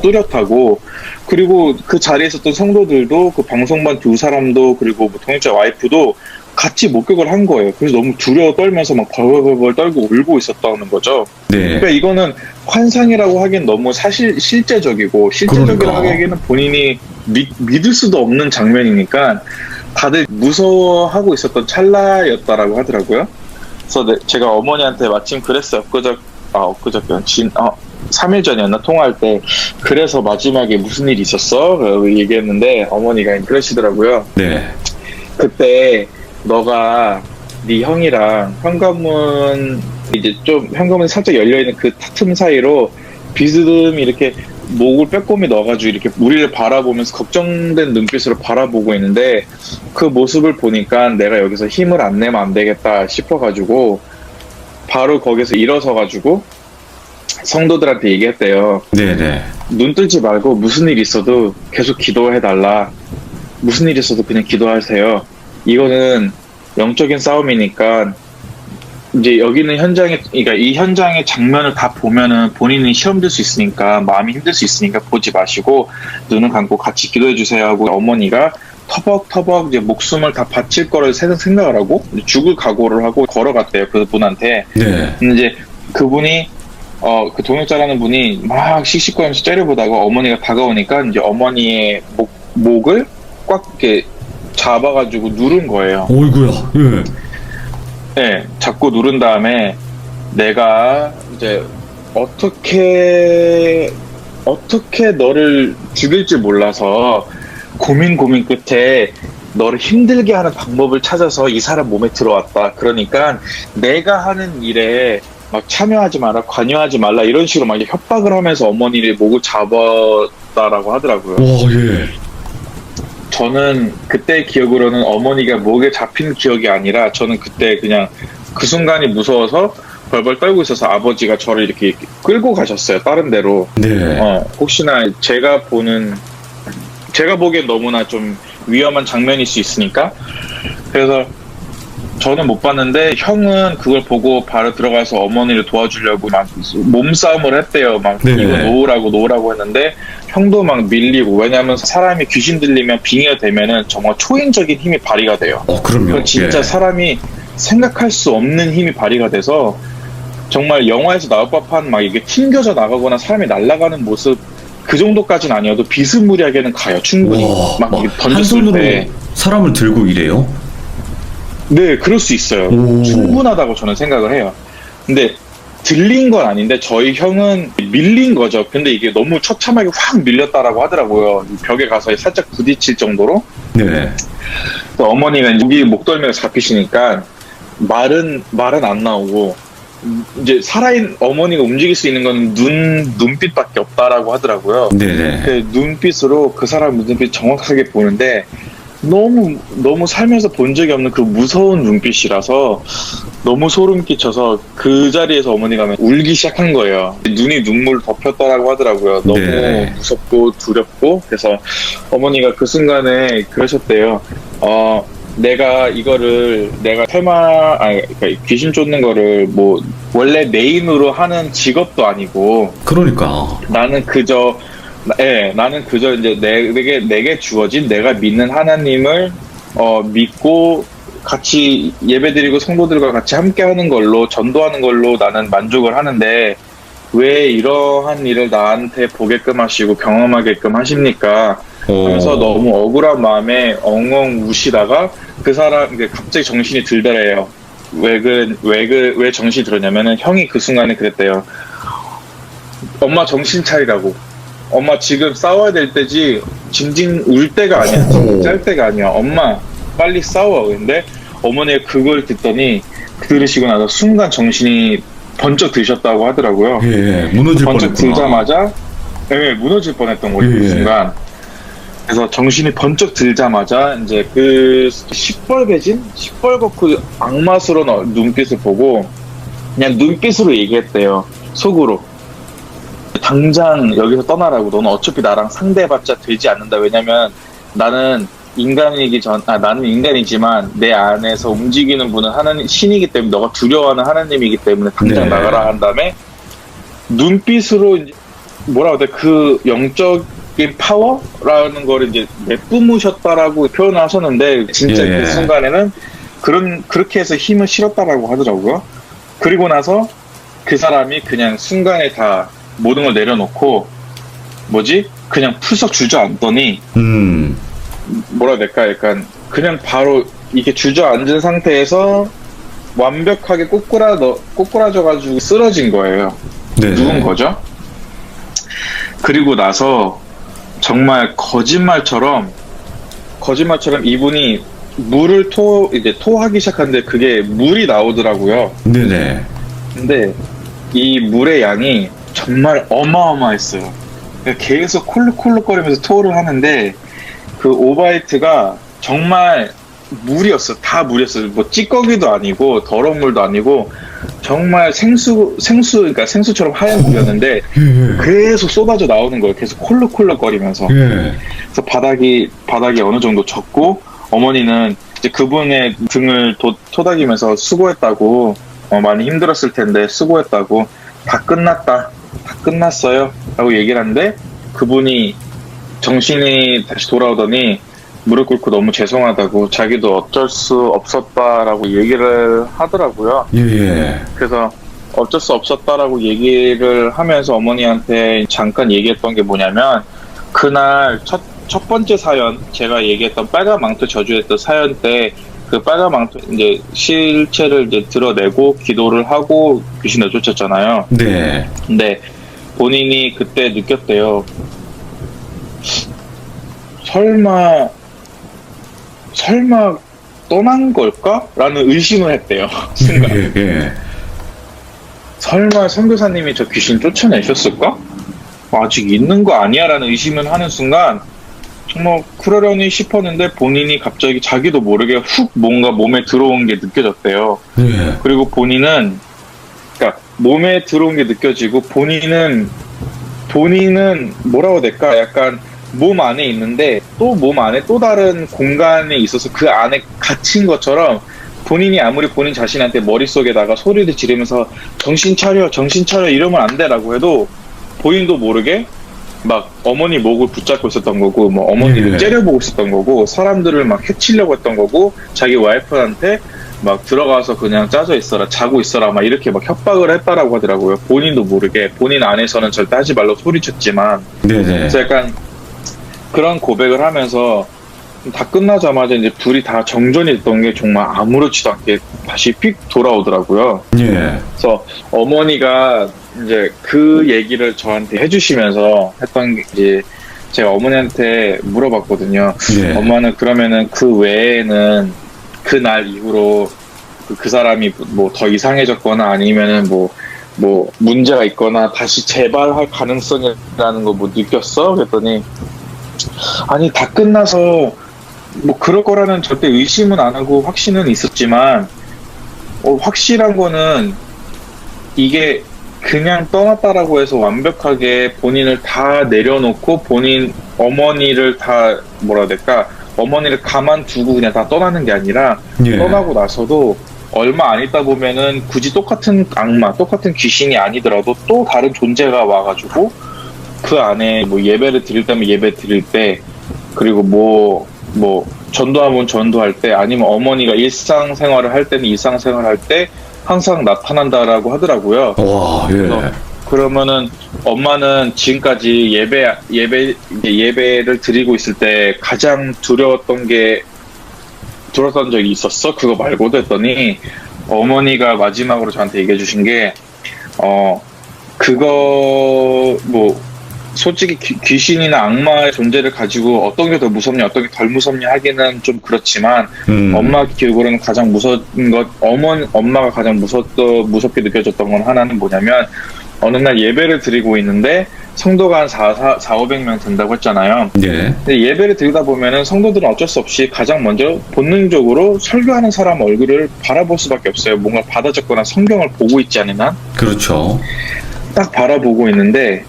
뚜렷하고, 그리고 그 자리에 있었던 성도들도, 그 방송반 2사람도, 그리고 뭐 동역자 와이프도 같이 목격을 한 거예요. 그래서 너무 두려워 떨면서 막 벌벌벌 떨고 울고 있었다는 거죠. 네. 그러니까 이거는 환상이라고 하기엔 너무 실제적이고, 그러니까. 하기에는 본인이 믿을 수도 없는 장면이니까 다들 무서워하고 있었던 찰나였다라고 하더라고요. 그래서 제가 어머니한테 마침 그랬어요. 엊그저께 3일 전이었나 통화할 때, 그래서 마지막에 무슨 일이 있었어? 얘기했는데 어머니가 그러시더라고요. 네. 그때 너가 네 형이랑 현관문 현관문이 살짝 열려있는 그 틈 사이로 비스듬히 이렇게 목을 빼꼼히 넣어가지고 이렇게 우리를 바라보면서 걱정된 눈빛으로 바라보고 있는데, 그 모습을 보니까 내가 여기서 힘을 안 내면 안 되겠다 싶어가지고 바로 거기서 일어서가지고 성도들한테 얘기했대요. 네네. 눈 뜨지 말고 무슨 일 있어도 계속 기도해달라. 무슨 일 있어도 그냥 기도하세요. 이거는 영적인 싸움이니까, 이제 여기는 그러니까 이 현장의 장면을 다 보면은 본인이 시험 들 수 있으니까, 마음이 힘들 수 있으니까 보지 마시고 눈을 감고 같이 기도해 주세요 하고, 어머니가 터벅터벅 이제 목숨을 다 바칠 거를 생각을 하고 죽을 각오를 하고 걸어갔대요, 그분한테. 네. 근데 이제 그분이 그 동역자라는 분이 막 씩씩거리면서 째려보다가 어머니가 다가오니까 이제 어머니의 목을 꽉 이렇게 잡아가지고 누른 거예요. 어이구야. 예. 네, 잡고 누른 다음에 내가 이제 어떻게 너를 죽일지 몰라서 고민 끝에 너를 힘들게 하는 방법을 찾아서 이 사람 몸에 들어왔다. 그러니까 내가 하는 일에 막 참여하지 마라, 관여하지 말라, 이런 식으로 막 협박을 하면서 어머니를 목을 잡았다라고 하더라고요. 와, 예. 저는 그때 기억으로는 어머니가 목에 잡힌 기억이 아니라, 저는 그때 그냥 그 순간이 무서워서 벌벌 떨고 있어서 아버지가 저를 이렇게 끌고 가셨어요, 다른 데로. 네. 혹시나 제가 보기엔 너무나 좀 위험한 장면일 수 있으니까. 그래서 저는 못 봤는데 형은 그걸 보고 바로 들어가서 어머니를 도와주려고 막 몸싸움을 했대요. 막 네. 이거 놓으라고 했는데 형도 막 밀리고, 왜냐하면 사람이 귀신 들리면 빙의가 되면은 정말 초인적인 힘이 발휘가 돼요. 그럼요. 진짜 예. 사람이 생각할 수 없는 힘이 발휘가 돼서 정말 영화에서 나올 법한 막 이게 튕겨져 나가거나 사람이 날아가는 모습, 그 정도까지는 아니어도 비스무리하게는 가요, 충분히. 와, 막 이게 한 던졌을 손으로 때. 사람을 들고 이래요? 네, 그럴 수 있어요. 오. 충분하다고 저는 생각을 해요. 근데 들린 건 아닌데 저희 형은 밀린 거죠. 근데 이게 너무 처참하게 확 밀렸다라고 하더라고요. 벽에 가서 살짝 부딪힐 정도로. 네. 어머니가 여기 목덜미가 잡히시니까 말은 안 나오고, 이제 살아있는 어머니가 움직일 수 있는 건 눈빛밖에 없다라고 하더라고요. 네네. 그 눈빛으로 그 사람 눈빛 정확하게 보는데 너무 살면서 본 적이 없는 그 무서운 눈빛이라서 너무 소름 끼쳐서 그 자리에서 어머니가 울기 시작한 거예요. 눈이 눈물 덮였다라고 하더라고요. 너무 네. 무섭고 두렵고. 그래서 어머니가 그 순간에 그러셨대요. 내가 그러니까 귀신 쫓는 거를 뭐 원래 메인으로 하는 직업도 아니고, 그러니까. 나는 그저 이제 내게 주어진 내가 믿는 하나님을 믿고 같이 예배드리고 성도들과 같이 함께 하는 걸로, 전도하는 걸로 나는 만족을 하는데 왜 이러한 일을 나한테 보게끔 하시고 경험하게끔 하십니까? 하면서 너무 억울한 마음에 엉엉 우시다가 그 사람 이제 갑자기 정신이 들더래요. 왜 정신이 들었냐면은 형이 그 순간에 그랬대요. 엄마 정신 차리라고. 엄마 지금 싸워야 될 때지 징징 울 때가 아니야. 징징 짤 때가 아니야. 엄마 빨리 싸워. 근데 어머니가 그걸 들으시고 나서 순간 정신이 번쩍 드셨다고 하더라고요. 예, 무너질 번쩍 뻔했구나. 들자마자 예, 무너질 뻔했던 거죠. 그 예. 순간. 그래서 정신이 번쩍 들자마자 이제 그 시뻘겋고 그 악마스러운 눈빛을 보고 그냥 눈빛으로 얘기했대요. 속으로. 당장 여기서 떠나라고. 너는 어차피 나랑 상대해봤자 되지 않는다. 왜냐면 나는 나는 인간이지만 내 안에서 움직이는 분은 하나님, 신이기 때문에 너가 두려워하는 하나님이기 때문에 당장 네. 나가라 한 다음에 눈빛으로 이제 뭐라 해야 돼? 그 영적인 파워라는 걸 이제 내뿜으셨다라고 표현을 하셨는데 진짜 예. 그 순간에는 그렇게 해서 힘을 실었다라고 하더라고요. 그리고 나서 그 사람이 그냥 순간에 다 모든 걸 내려놓고 그냥 풀썩 주저앉더니 뭐라 해야 될까? 약간 그냥 바로 이게 주저앉은 상태에서 완벽하게 꼬꾸라져가지고 쓰러진 거예요. 네네. 누운 거죠. 그리고 나서 정말 거짓말처럼 이분이 물을 이제 토하기 시작하는데 그게 물이 나오더라고요. 네네. 근데 이 물의 양이 정말 어마어마했어요. 계속 콜록콜록거리면서 토를 하는데 그 오바이트가 정말 물이었어. 다 물이었어요. 뭐 찌꺼기도 아니고 더러운 물도 아니고 정말 그러니까 생수처럼 하얀 물이었는데 계속 쏟아져 나오는 거예요. 계속 콜록콜록거리면서. 그래서 바닥이 어느 정도 젖고 어머니는 이제 그분의 등을 토닥이면서 수고했다고 많이 힘들었을 텐데 수고했다고 다 끝났어요 라고 얘기를 하는데 그분이 정신이 다시 돌아오더니 무릎 꿇고 너무 죄송하다고 자기도 어쩔 수 없었다라고 얘기를 하더라고요. 예. 그래서 어쩔 수 없었다라고 얘기를 하면서 어머니한테 잠깐 얘기했던 게 뭐냐면 그날 첫 번째 사연 제가 얘기했던 빨간 망토 저주했던 사연 때 그 빨간 망토 이제 실체를 이제 드러내고 기도를 하고 귀신을 쫓았잖아요. 네. 근데 본인이 그때 느꼈대요. 설마 떠난 걸까? 라는 의심을 했대요. 순간. 예. 설마 선교사님이 저 귀신 쫓아내셨을까? 아직 있는 거 아니야? 라는 의심을 하는 순간 정말 그러려니 싶었는데 본인이 갑자기 자기도 모르게 훅 뭔가 몸에 들어온 게 느껴졌대요. 예. 그리고 본인은 그러니까 몸에 들어온 게 느껴지고 본인은 뭐라고 해야 될까? 약간 몸 안에 있는데 또 몸 안에 또 다른 공간에 있어서 그 안에 갇힌 것처럼 본인이 아무리 본인 자신한테 머릿속에다가 소리를 지르면서 정신 차려 이러면 안 돼라고 해도 본인도 모르게 막 어머니 목을 붙잡고 있었던 거고 뭐 어머니를 예. 째려보고 있었던 거고 사람들을 막 해치려고 했던 거고 자기 와이프한테 막 들어가서 그냥 짜져 있어라 자고 있어라 막 이렇게 막 협박을 했다라고 하더라고요. 본인도 모르게 본인 안에서는 절대 하지 말라고 소리쳤지만 네네. 그래서 약간 그런 고백을 하면서 다 끝나자마자 이제 불이 다 정전이 됐던 게 정말 아무렇지도 않게 다시 픽 돌아오더라고요. 예. 그래서 어머니가 이제 그 얘기를 저한테 해주시면서 했던 게 이제 제가 어머니한테 물어봤거든요. 예. 엄마는 그러면은 그 외에는 그날 이후로 그 사람이 뭐 더 이상해졌거나 아니면은 뭐 문제가 있거나 다시 재발할 가능성이라는 거 뭐 느꼈어? 그랬더니 아니 다 끝나서 뭐 그럴 거라는 절대 의심은 안 하고 확신은 있었지만 확실한 거는 이게 그냥 떠났다라고 해서 완벽하게 본인을 다 내려놓고 본인 어머니를 다 뭐라 해야 될까 어머니를 가만두고 그냥 다 떠나는 게 아니라 예. 떠나고 나서도 얼마 안 있다 보면은 굳이 똑같은 악마 똑같은 귀신이 아니더라도 또 다른 존재가 와가지고 그 안에 뭐 예배를 드릴 때면 예배 드릴 때 그리고 뭐 전도하면 전도할 때 아니면 어머니가 일상생활을 할 때는 일상생활을 할 때 항상 나타난다라고 하더라고요. 와, 예. 그러면은 엄마는 지금까지 예배를 드리고 있을 때 가장 두려웠던 적이 있었어? 그거 말고도 했더니 어머니가 마지막으로 저한테 얘기해 주신 게 그거 뭐 솔직히 귀신이나 악마의 존재를 가지고 어떤 게 더 무섭냐, 어떤 게 덜 무섭냐 하기는 좀 그렇지만, 엄마 기억으로는 가장 무서운 것, 엄마가 가장 무섭게 느껴졌던 건 하나는 뭐냐면, 어느 날 예배를 드리고 있는데, 성도가 한 500명 된다고 했잖아요. 네. 근데 예배를 드리다 보면은 성도들은 어쩔 수 없이 가장 먼저 본능적으로 설교하는 사람 얼굴을 바라볼 수밖에 없어요. 뭔가 받아 적거나 성경을 보고 있지 않은 한. 그렇죠. 딱 바라보고 있는데,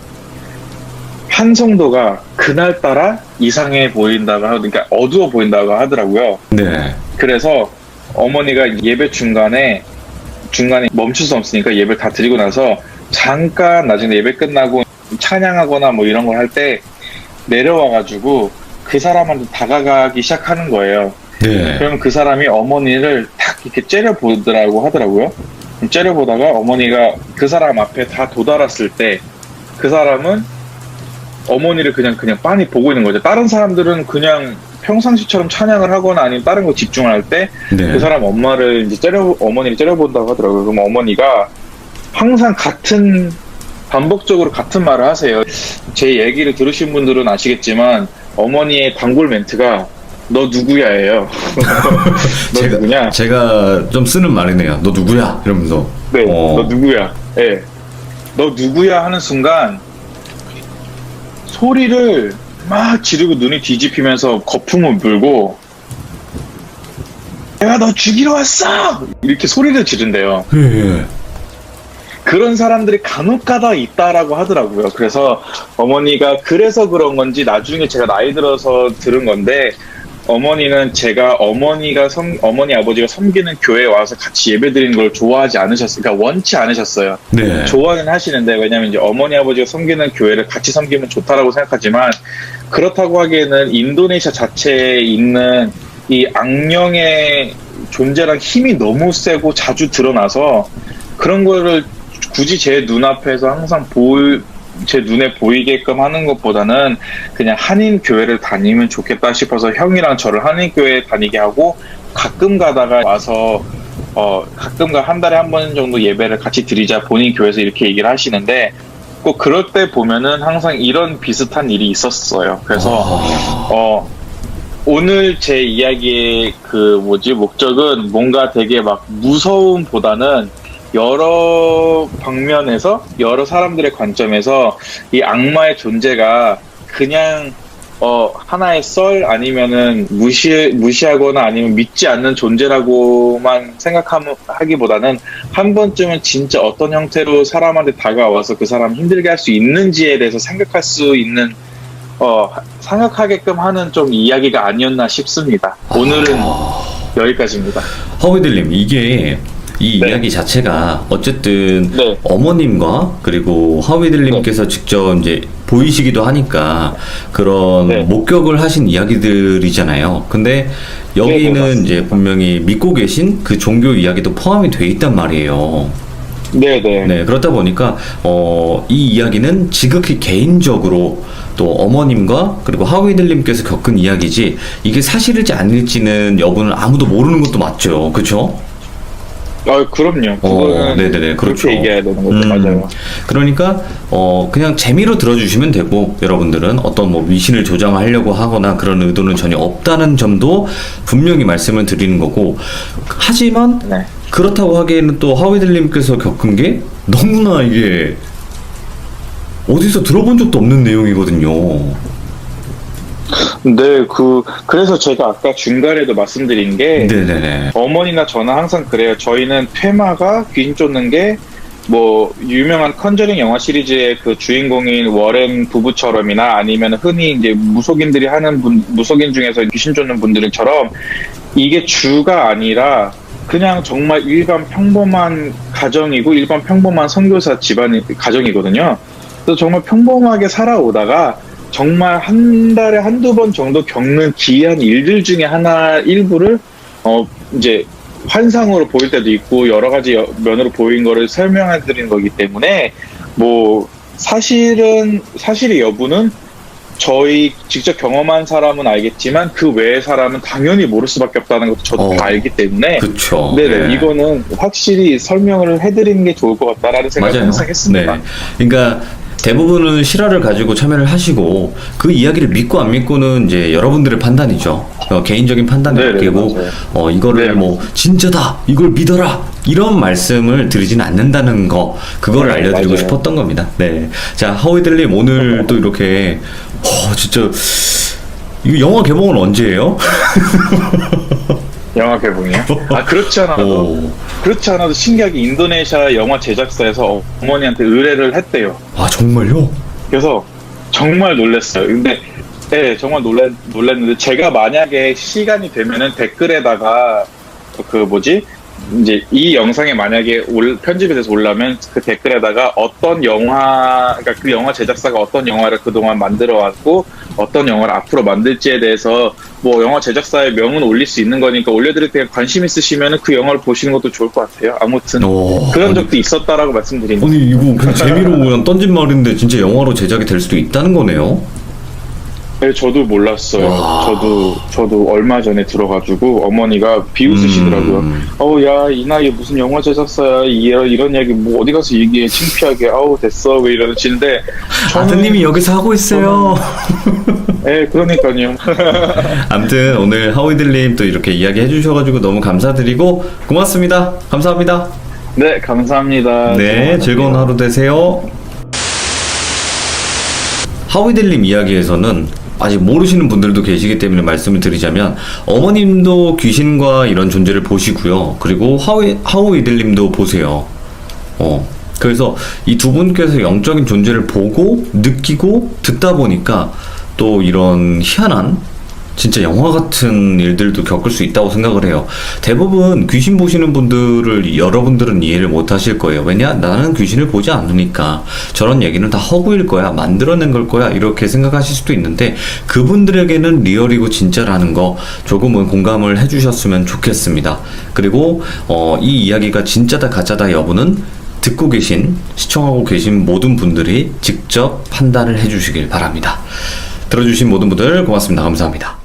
한 성도가 그날따라 이상해 보인다고 그러니까 어두워 보인다고 하더라고요. 네. 그래서 어머니가 예배 중간에 멈출 수 없으니까 예배 다 드리고 나서 잠깐 나중에 예배 끝나고 찬양하거나 뭐 이런 걸 할 때 내려와가지고 그 사람한테 다가가기 시작하는 거예요. 네. 그러면 그 사람이 어머니를 탁 이렇게 째려보더라고 하더라고요. 째려보다가 어머니가 그 사람 앞에 다 도달했을 때 그 사람은 어머니를 그냥 빤히 보고 있는 거죠. 다른 사람들은 그냥 평상시처럼 찬양을 하거나 아니면 다른 거 집중을 할 때 그 네. 사람 어머니를 째려본다고 하더라고요. 그럼 어머니가 항상 반복적으로 같은 말을 하세요. 제 얘기를 들으신 분들은 아시겠지만 어머니의 단골 멘트가 너 누구야예요. 너 누구냐? 제가 좀 쓰는 말이네요. 너 누구야? 이러면서. 네, 너 누구야? 네. 너 누구야 하는 순간 소리를 막 지르고 눈이 뒤집히면서 거품을 불고 내가 너 죽이러 왔어! 이렇게 소리를 지른대요. 예. 그런 사람들이 간혹가다 있다라고 하더라고요. 그래서 어머니가 그래서 그런 건지 나중에 제가 나이 들어서 들은 건데 어머니는 어머니 아버지가 섬기는 교회에 와서 같이 예배드리는 걸 좋아하지 않으셨어요. 그러니까 원치 않으셨어요. 네. 좋아는 하시는데 왜냐면 이제 어머니 아버지가 섬기는 교회를 같이 섬기면 좋다라고 생각하지만 그렇다고 하기에는 인도네시아 자체에 있는 이 악령의 존재랑 힘이 너무 세고 자주 드러나서 그런 거를 굳이 제 눈앞에서 항상 제 눈에 보이게끔 하는 것보다는 그냥 한인 교회를 다니면 좋겠다 싶어서 형이랑 저를 한인 교회에 다니게 하고 가끔 가다가 와서 가끔가 한 달에 한 번 정도 예배를 같이 드리자 본인 교회에서 이렇게 얘기를 하시는데 꼭 그럴 때 보면은 항상 이런 비슷한 일이 있었어요. 그래서 오늘 제 이야기의 목적은 뭔가 되게 막 무서움보다는 여러 방면에서 여러 사람들의 관점에서 이 악마의 존재가 그냥 하나의 썰 아니면은 무시하거나 아니면 믿지 않는 존재라고만 생각하기보다는 한 번쯤은 진짜 어떤 형태로 사람한테 다가와서 그 사람 힘들게 할 수 있는지에 대해서 생각할 수 있는 생각하게끔 하는 좀 이야기가 아니었나 싶습니다. 오늘은 여기까지입니다. 허비들님, 이게 이 네. 이야기 자체가 어쨌든 네. 어머님과 그리고 하위들님께서 직접 이제 보이시기도 하니까 그런 네. 목격을 하신 이야기들이잖아요. 근데 여기는 네, 이제 분명히 믿고 계신 그 종교 이야기도 포함이 돼 있단 말이에요. 네네. 네, 그렇다 보니까 이 이야기는 지극히 개인적으로 또 어머님과 그리고 하위들님께서 겪은 이야기지 이게 사실일지 아닐지는 여부는 아무도 모르는 것도 맞죠, 그렇죠? 그럼요. 그거는 네네네, 그렇죠. 그렇게 얘기해야 되는 거죠. 맞아요. 그러니까 그냥 재미로 들어주시면 되고 여러분들은 어떤 뭐 미신을 조장하려고 하거나 그런 의도는 전혀 없다는 점도 분명히 말씀을 드리는 거고 하지만 네. 그렇다고 하기에는 또 하위들님께서 겪은 게 너무나 이게 어디서 들어본 적도 없는 내용이거든요. 네, 그래서 제가 아까 중간에도 말씀드린 게, 네네네. 어머니나 저는 항상 그래요. 저희는 테마가 귀신 쫓는 게, 유명한 컨저링 영화 시리즈의 그 주인공인 워렌 부부처럼이나 아니면 흔히 이제 무속인들이 하는 무속인 중에서 귀신 쫓는 분들처럼 이게 주가 아니라 그냥 정말 일반 평범한 가정이고 일반 평범한 선교사 집안의 가정이거든요. 그래서 정말 평범하게 살아오다가 정말 한 달에 한두 번 정도 겪는 기이한 일들 중에 일부를 이제 환상으로 보일 때도 있고 여러 가지 면으로 보인 거를 설명해 드리는 거기 때문에 사실의 여부는 저희 직접 경험한 사람은 알겠지만 그 외의 사람은 당연히 모를 수밖에 없다는 것도 저도 다 알기 때문에 그쵸. 네네. 네. 이거는 확실히 설명을 해드리는 게 좋을 것 같다라는 생각을 맞아요. 항상 했습니다. 네. 그러니까 대부분은 실화를 가지고 참여를 하시고 그 이야기를 믿고 안 믿고는 이제 여러분들의 판단이죠. 개인적인 판단이 네네, 바뀌고 맞아요. 이거를 네, 뭐 진짜다 이걸 믿어라 이런 말씀을 드리지는 않는다는 거 그거를 네, 알려드리고 맞아요. 싶었던 겁니다. 네, 자 하우이들님 오늘 또 이렇게 진짜 이거 영화 개봉은 언제예요? 영화 개봉이요? 아 오. 그렇지 않아도 신기하게 인도네시아 영화 제작사에서 어머니한테 의뢰를 했대요. 아 정말요? 그래서 정말 놀랐어요. 근데 네, 정말 놀랐는데 제가 만약에 시간이 되면은 댓글에다가 그 뭐지? 이제 이 영상에 만약에 편집이 돼서 올라면 그 댓글에다가 어떤 영화, 그러니까 그 영화 제작사가 어떤 영화를 그동안 만들어 왔고 어떤 영화를 앞으로 만들지에 대해서 뭐 영화 제작사의 명은 올릴 수 있는 거니까 올려드릴 때 관심 있으시면은 그 영화를 보시는 것도 좋을 것 같아요. 아무튼 그런 적도 있었다라고 말씀드립니다. 아니 이거 그냥 재미로 그냥 던진 말인데 진짜 영화로 제작이 될 수도 있다는 거네요. 네, 저도 몰랐어요. 와. 저도 얼마 전에 들어가지고 어머니가 비웃으시더라고요. 야, 이 나이에 무슨 영화 제작사야. 이런 이야기 뭐 어디 가서 얘기해. 창피하게. 됐어. 왜 이러시는데. 아드님이 여기서 하고 있어요. 네, 그러니까요. 아무튼 오늘 하우이들님 또 이렇게 이야기 해주셔가지고 너무 감사드리고 고맙습니다. 감사합니다. 네, 감사합니다. 네, 즐거운 하루 되세요. 하우이들님 이야기에서는 아직 모르시는 분들도 계시기 때문에 말씀을 드리자면 어머님도 귀신과 이런 존재를 보시고요. 그리고 하우이들님도 보세요. 그래서 이 두 분께서 영적인 존재를 보고 느끼고 듣다 보니까 또 이런 희한한 진짜 영화 같은 일들도 겪을 수 있다고 생각을 해요. 대부분 귀신 보시는 분들을 여러분들은 이해를 못 하실 거예요. 왜냐? 나는 귀신을 보지 않으니까 저런 얘기는 다 허구일 거야. 만들어낸 걸 거야. 이렇게 생각하실 수도 있는데 그분들에게는 리얼이고 진짜라는 거 조금은 공감을 해주셨으면 좋겠습니다. 그리고 이 이야기가 진짜다 가짜다 여부는 듣고 계신, 시청하고 계신 모든 분들이 직접 판단을 해주시길 바랍니다. 들어주신 모든 분들 고맙습니다. 감사합니다.